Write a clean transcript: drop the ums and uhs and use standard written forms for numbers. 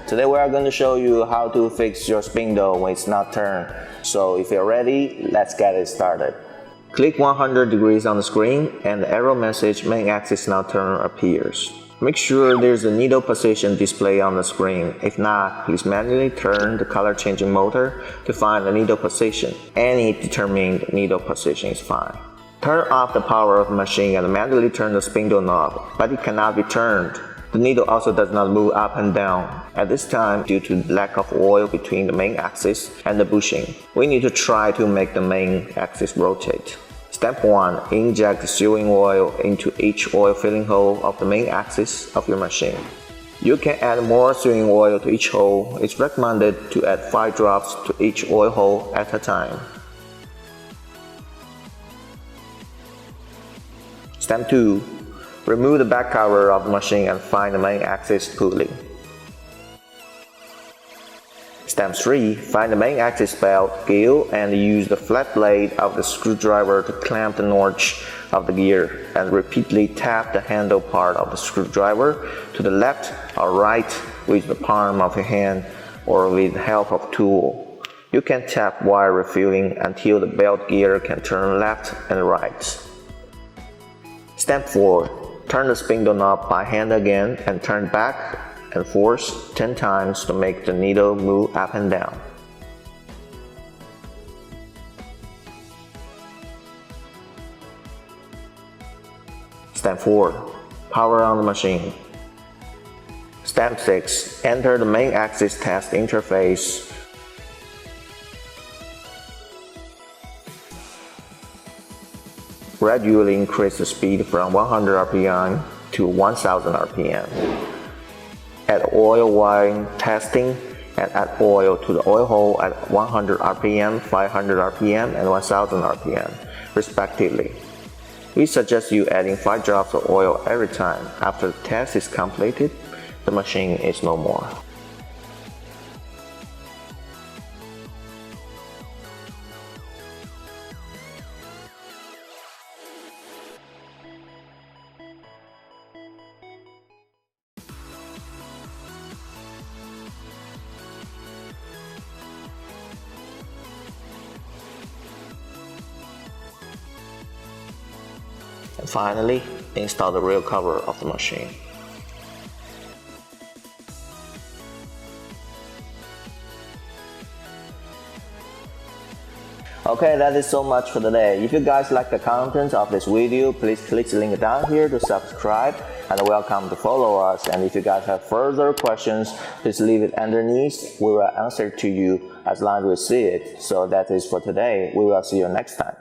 Today we are going to show you how to fix your spindle when it's not turned. So if you're ready, let's get it started. Click 100 degrees on the screen and the arrow message main axis not turned appears. Make sure there's a needle position display on the screen. If not, please manually turn the color changing motor to find the needle position. Any determined needle position is fine. Turn off the power of the machine and manually turn the spindle knob, but it cannot be turned. The needle also does not move up and down. At this time, due to the lack of oil between the main axis and the bushing, we need to try to make the main axis rotate. Step 1. Inject the sealing oil into each oil filling hole of the main axis of your machine. You can add more sealing oil to each hole. It's recommended to add 5 drops to each oil hole at a time. Step 2. Remove the back cover of the machine and find the main axis pulley. Step 3. Find the main axis belt, gear, and use the flat blade of the screwdriver to clamp the notch of the gear, and repeatedly tap the handle part of the screwdriver to the left or right with the palm of your hand or with the help of a tool. You can tap while refueling until the belt gear can turn left and right. Step 4. Turn the spindle knob by hand again and turn back and forth 10 times to make the needle move up and down. Step 4. Power on the machine. Step 6. Enter the main axis test interface. Gradually increase the speed from 100 RPM to 1000 RPM. Add oil while testing and add oil to the oil hole at 100 RPM, 500 RPM, and 1000 RPM, respectively. We suggest you adding 5 drops of oil every time. After the test is completed, the machine is no more. And finally, install the rear cover of the machine. Okay, that is so much for today. If you guys like the content of this video, please click the link down here to subscribe and welcome to follow us. And if you guys have further questions, please leave it underneath. We will answer to you as long as we see it. So that is for today. We will see you next time.